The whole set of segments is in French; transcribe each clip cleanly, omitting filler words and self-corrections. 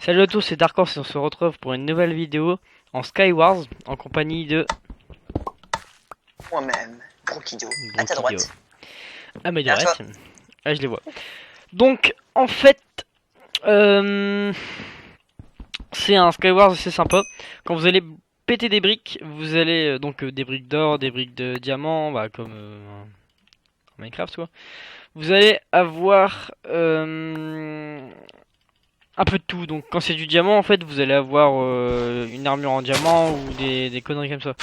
Salut à tous, c'est Dark Horse et on se retrouve pour une nouvelle vidéo en Skywars en compagnie de Moi-même, Brokido, à ta Brokido. droite. À ma Derrière toi. droite. Ah, je les vois. Donc, en fait, c'est un Skywars assez sympa. Quand vous allez péter des briques, vous allez des briques d'or, des briques de diamant, bah, comme en Minecraft quoi. Vous allez avoir un peu de tout. Donc, quand c'est du diamant, en fait, vous allez avoir une armure en diamant ou des conneries comme ça.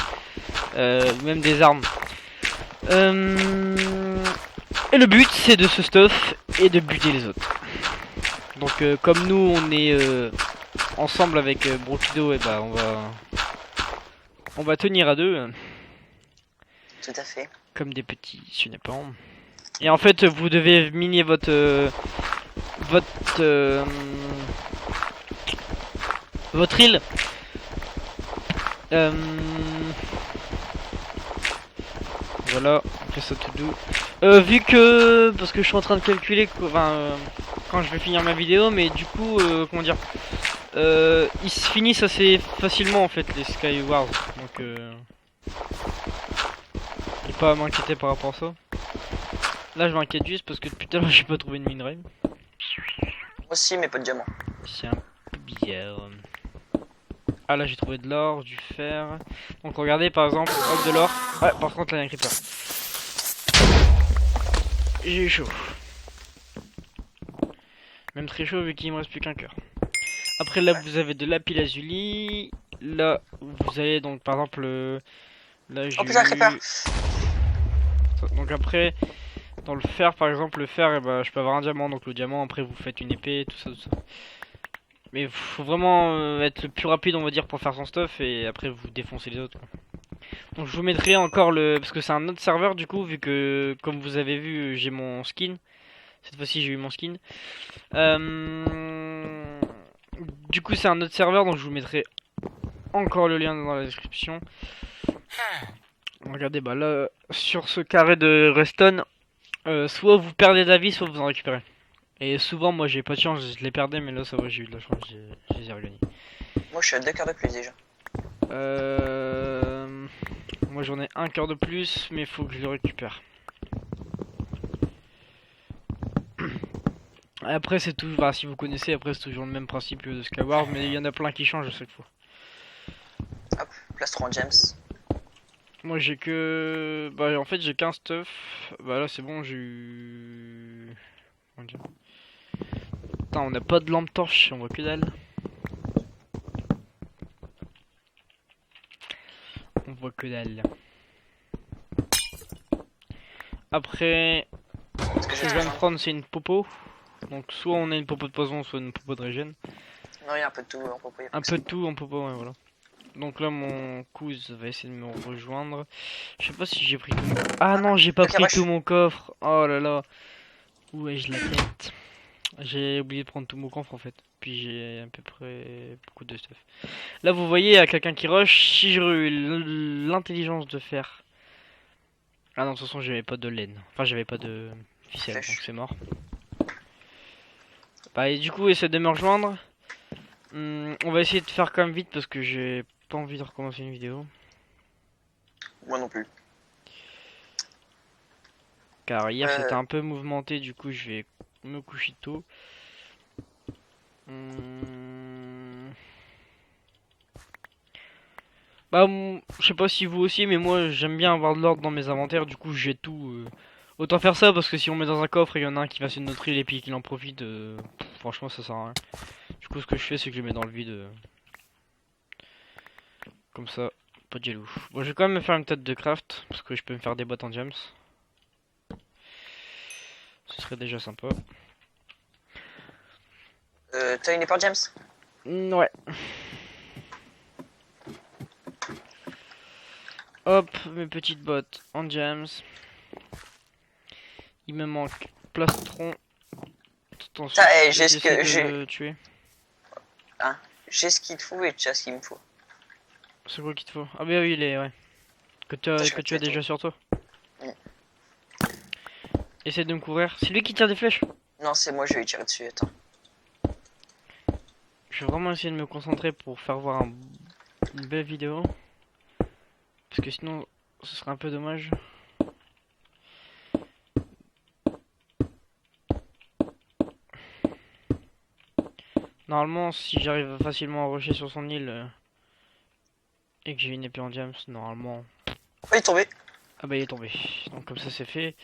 Même des armes. Et le but c'est de se stuff et de buter les autres. Donc comme nous on est ensemble avec Brokido, et bah on va tenir à deux Tout à fait. comme des petits chenapans. Et en fait vous devez miner votre euh, votre île. Euh, voilà, on fait ça tout doux. Vu que parce que je suis en train de calculer quand je vais finir ma vidéo, mais du coup comment dire. Ils se finissent assez facilement en fait les Skywars, donc j'ai pas à m'inquiéter par rapport à ça. Là je m'inquiète juste parce que depuis tout à l'heure j'ai pas trouvé de minerai. Moi aussi, mais pas de diamant. C'est un peu bizarre. Ah là j'ai trouvé de l'or, du fer. Donc regardez par exemple, hop de l'or. Ouais par contre là il y a un creeper. J'ai eu chaud. Même très chaud vu qu'il me reste plus qu'un cœur. Après là vous avez de lapis-lazuli. Là vous allez donc par exemple là Oh j'ai putain, creeper. eu... Donc après dans le fer par exemple, le fer bah, je peux avoir un diamant, donc le diamant après vous faites une épée, tout ça tout ça. Mais faut vraiment être le plus rapide on va dire pour faire son stuff et après vous défoncez les autres quoi. Donc je vous mettrai encore le... parce que c'est un autre serveur du coup vu que comme vous avez vu j'ai mon skin. Cette fois-ci j'ai eu mon skin. Du coup c'est un autre serveur donc je vous mettrai encore le lien dans la description. Regardez bah là sur ce carré de redstone, soit vous perdez de la vie soit vous en récupérez. Et souvent moi j'ai pas de chance, je les perdais mais là ça va j'ai eu de la chance, je les ai regagnés. Moi, je suis à 2 cœurs de plus déjà. Euh... Moi j'en ai un cœur de plus mais faut que je le récupère. Après c'est tout, bah, si vous connaissez après c'est toujours le même principe de Skyward mais il y en a plein qui changent à chaque fois. Hop, place 3 en gems. Moi j'ai que... Bah en fait j'ai qu'un stuff. Bah là c'est bon j'ai eu... Comment dire. Putain on n'a pas de lampe torche, on voit que dalle. On voit que dalle. Après, Ce que ce je que je vais viens te de rejoindre. prendre c'est une popo. Donc soit on a une popo de poison, soit une popo de régène. Non, il y a un peu de tout en propos. Un peu de tout en popo, ouais voilà. Donc là mon cousin va essayer de me rejoindre. Je sais pas si j'ai pris tout mon... Ah non j'ai pas Ok, pris tout rush. mon coffre. Oh là là. Où ai-je la tête? J'ai oublié de prendre tout mon coffre en fait. Puis j'ai à peu près beaucoup de stuff. Là vous voyez à quelqu'un qui rush, si j'aurais eu l'intelligence de faire... Ah non de toute façon j'avais pas de laine. Enfin j'avais pas de ficelle donc Flèche. c'est mort. Bah et du coup essaie de me rejoindre. On va essayer de faire quand même vite parce que j'ai pas envie de recommencer une vidéo. Moi non plus. Car hier c'était Euh, un peu mouvementé, du coup je vais me coucher tôt. Bah je sais pas si vous aussi mais moi j'aime bien avoir de l'ordre dans mes inventaires, du coup j'ai tout. Autant faire ça parce que si on met dans un coffre et il y en a un qui va sur notre île et puis qu'il en profite, franchement ça sert à rien. Du coup ce que je fais c'est que je le mets dans le vide. Comme ça, pas de jaloux. Bon je vais quand même me faire une tête de craft parce que je peux me faire des boîtes en gems. Ce serait déjà sympa. T'as une épée gems? Ouais. Hop, mes petites bottes en gems. Il me manque plastron. Attention, J'ai ce j'essaie que de j'ai. le tuer. Hein, j'ai ce qu'il te faut et tu as ce qu'il me faut. C'est quoi qu'il te faut? Ah bah oui, il est, ouais. Attends, je Que vais tu as tuer ton. déjà sur toi. Mm. Essaie de me couvrir. C'est lui qui tire des flèches. Non, c'est moi, je vais lui tirer dessus. Attends. Je Je vais vraiment essayer de me concentrer pour faire voir une belle vidéo. Parce que sinon, ce serait un peu dommage. Normalement, si j'arrive facilement à rusher sur son île et que j'ai une épée en diams, normalement... Oh, il est tombé. Ah bah il est tombé. Donc comme ça c'est fait.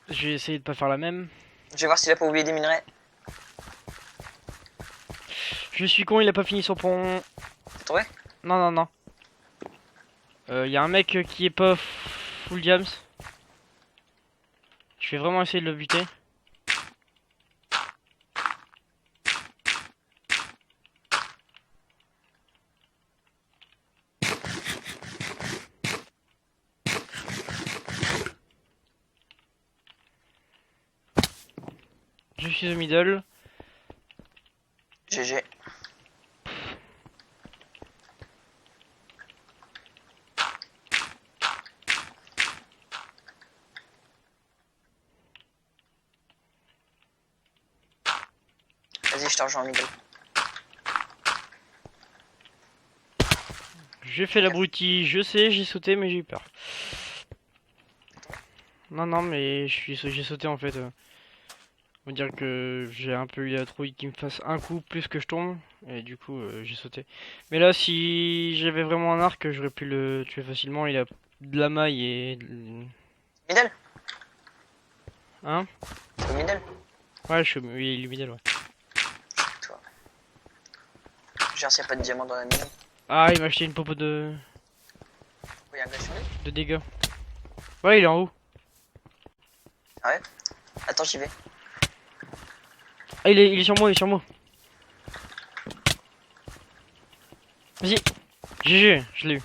Je vais essayer de pas faire la même. Je vais voir s'il a pas oublié des minerais. Je suis con, il a pas fini son pont. T'es tombé? Non, non, non. Y a un mec qui est pas full diams. Je vais vraiment essayer de le buter. Je suis au middle. GG. Vas-y, je te rejoins en middle. J'ai fait l'abruti, je sais, j'ai sauté, mais j'ai eu peur. Non, non, mais j'ai sauté en fait. On va dire que j'ai un peu eu la trouille qu'il me fasse un coup plus que je tombe. Et du coup, j'ai sauté. Mais là, si j'avais vraiment un arc, j'aurais pu le tuer facilement. Il a de la maille et... Middle? Hein? Au middle? Ouais, oui, il est middle, ouais. Toi. Genre s'il n'y a pas de diamant dans la mine. Ah, il m'a acheté une popo de Oui, un gars sur lui. dégâts. Ouais, il est en haut. Ah ouais? Attends, j'y vais. Ah, il est sur moi, il est sur moi. Vas-y. GG, je l'ai eu.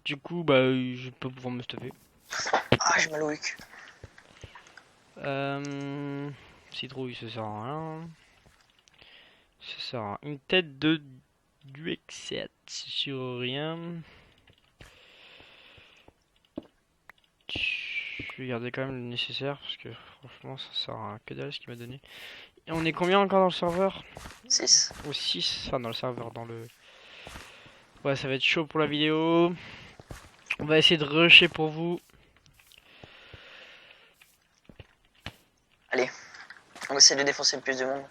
Du coup, bah, je vais pas pouvoir me stopper. Ah, j'ai mal au huc. Citrouille, ça sert à rien. Ça sert à une tête de Duexet sur rien. Je vais garder quand même le nécessaire parce que franchement ça sert à que dalle ce qu'il m'a donné. Et on est combien encore dans le serveur? 6. Ou 6, enfin dans le serveur, dans le... Ouais, ça va être chaud pour la vidéo. On va essayer de rusher pour vous. Allez. On va essayer de défoncer le plus de monde.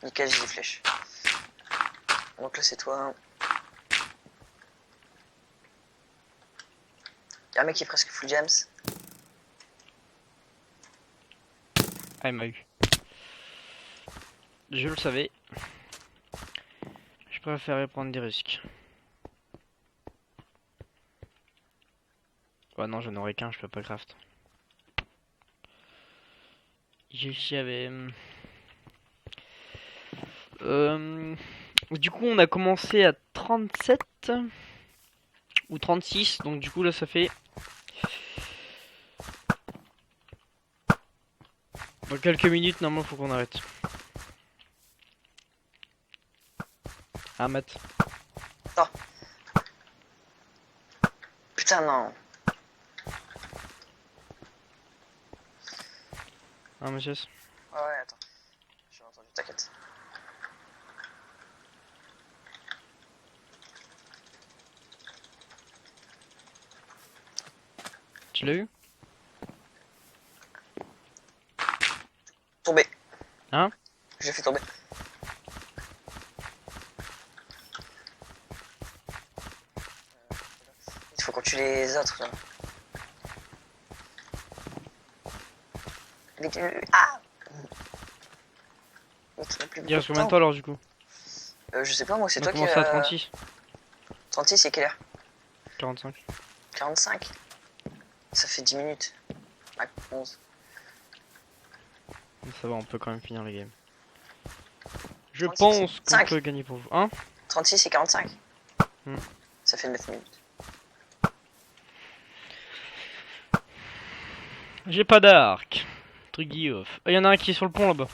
Nickel, j'ai des flèches. Donc là, c'est toi. Y'a un mec qui est presque full jams. Ah, il m'a eu. Je le savais. Je préférais prendre des risques. Ouais, non, j'en aurais qu'un, je peux pas craft. J'y avais... Du coup, on a commencé à 37 ou 36, donc du coup là ça fait dans quelques minutes. Normalement, faut qu'on arrête. Ah, Matt. Putain, non. Ah, monsieur. Ouais, ouais, attends. J'ai entendu, t'inquiète. Tu l'as eu? Tombé. Hein? J'ai fait tomber. Il faut qu'on tue les autres. Là. Vite, ah! Il reste combien de temps alors du coup? Je sais pas, moi, c'est On a toi qui. commencé à 36. 36, c'est quelle heure? 45. 45? Ça fait 10 minutes. Ah, 11. Ça va, on peut quand même finir les games. Je 36, pense qu'on 5. peut gagner pour vous. Hein? 36 et 45. Hmm. Ça fait 9 minutes. J'ai pas d'arc. Truc off. Il y en a un qui est sur le pont là-bas.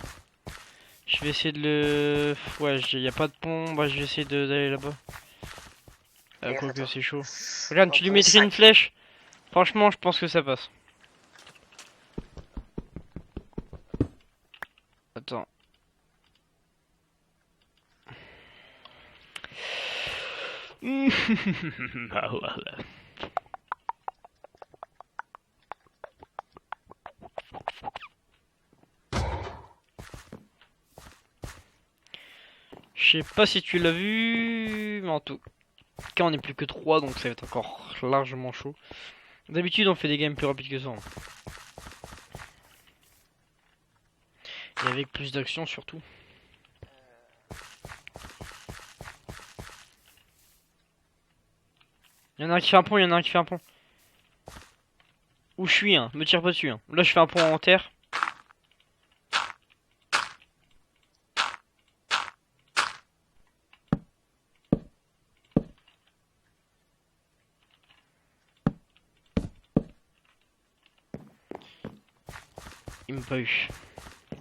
Je vais essayer de le... Ouais, y a pas de pont. Bah, je vais essayer d'aller là-bas. Quoique c'est chaud. Regarde, tu lui mettrais une flèche. Franchement, je pense que ça passe. Ah, voilà. Je sais pas si tu l'as vu, mais en tout cas on est plus que 3 donc ça va être encore largement chaud. D'habitude on fait des games plus rapides que ça, hein. Et avec plus d'action surtout. Il y en a un qui fait un pont, il y en a un qui fait un pont. Où je suis, hein, me tire pas dessus, hein. Là je fais un pont en terre. Il m'a pas eu.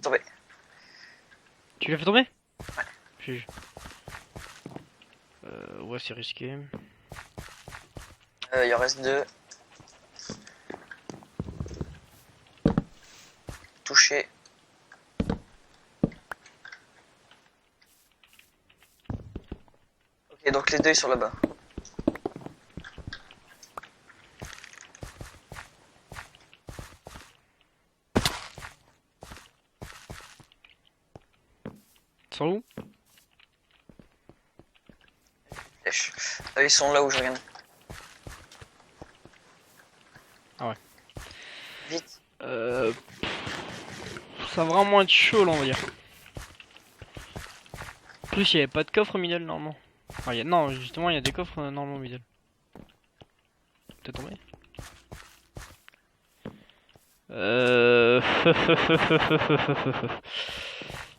Tombé. Tu l'as fait tomber? Ouais. Ouais, c'est risqué. Il en reste 2. Touché. Ok, donc les 2 ils sont là-bas. Sans où? Flèche. Ils sont là où je regarde. Ah ouais. Vite. Ça va vraiment être chaud là on va dire. En plus il y avait pas de coffre au middle normalement. Ah, non justement il y a des coffres normalement au middle. T'es tombé?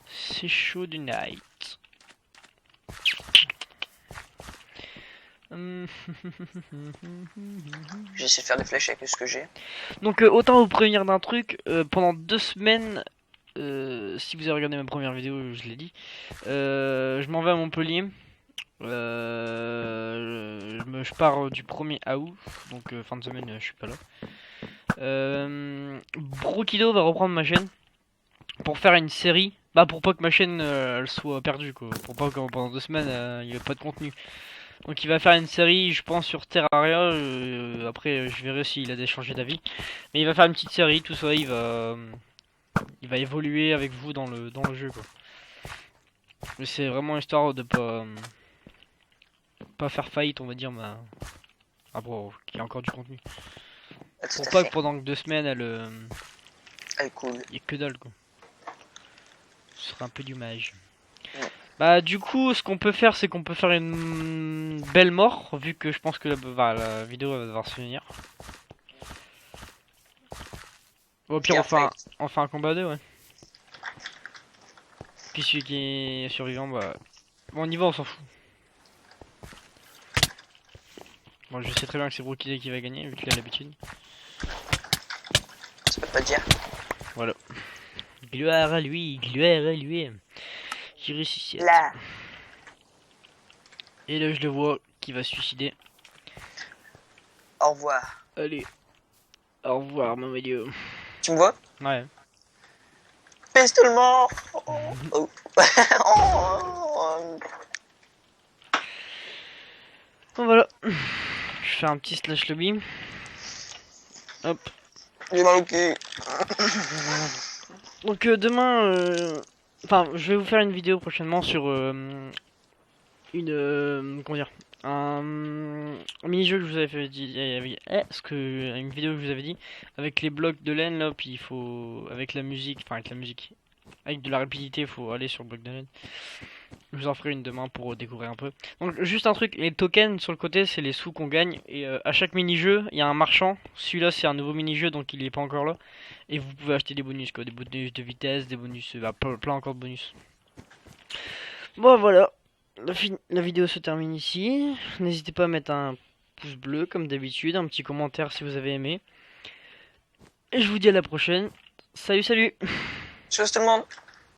C'est chaud du night. J'essaie de faire des flèches avec ce que j'ai. Donc autant vous prévenir d'un truc, pendant 2 semaines, si vous avez regardé ma première vidéo, je l'ai dit, je m'en vais à Montpellier. Je pars du 1er août, donc fin de semaine je suis pas là. Brokido va reprendre ma chaîne pour faire une série. Bah pour pas que ma chaîne elle soit perdue quoi, pour pas que pendant 2 semaines il n'y ait pas de contenu. Donc il va faire une série je pense sur Terraria, après je verrai s'il a changé d'avis. Mais il va faire une petite série, tout ça, il va évoluer avec vous dans le jeu quoi. Mais c'est vraiment histoire de pas faire faillite on va dire, mais ah bon, qu'il y a encore du contenu. Ah, tout Pour à pas fait. que pendant 2 semaines elle Elle est cool. y ait que dalle quoi. Ce serait un peu dommage. Ouais. Bah du coup ce qu'on peut faire c'est qu'on peut faire une belle mort vu que je pense que la vidéo va devoir se finir. Au pire on fait un combat 2 ouais. Puis celui qui est survivant bah bon, on y va on s'en fout. Bon je sais très bien que c'est Brookide qui va gagner vu qu'il a l'habitude. Ça peut pas dire. Voilà. Gloire à lui, gloire à lui. Qui ressuscite. Là. Et là je le vois qui va se suicider. Au revoir. Allez. Au revoir mon milieu. Tu me vois? Ouais. Pèse tout le monde. Oh. Oh. Bon voilà. Je fais un petit slash lobby. Hop. J'ai mal au cul. Donc demain, enfin, je vais vous faire une vidéo prochainement sur comment dire, un mini-jeu que je vous avais fait dit, une vidéo que je vous avais dit, avec les blocs de laine là, puis il faut, avec la musique, avec de la rapidité, il faut aller sur le bloc de laine. Je vous en ferai une demain pour découvrir un peu. Donc juste un truc, les tokens sur le côté c'est les sous qu'on gagne et à chaque mini-jeu il y a un marchand. Celui-là c'est un nouveau mini-jeu donc il est pas encore là. Et vous pouvez acheter des bonus quoi, des bonus de vitesse, des bonus, plein encore de bonus. Bon voilà, la vidéo se termine ici. N'hésitez pas à mettre un pouce bleu comme d'habitude, un petit commentaire si vous avez aimé. Et je vous dis à la prochaine. Salut salut. Chose tout le monde.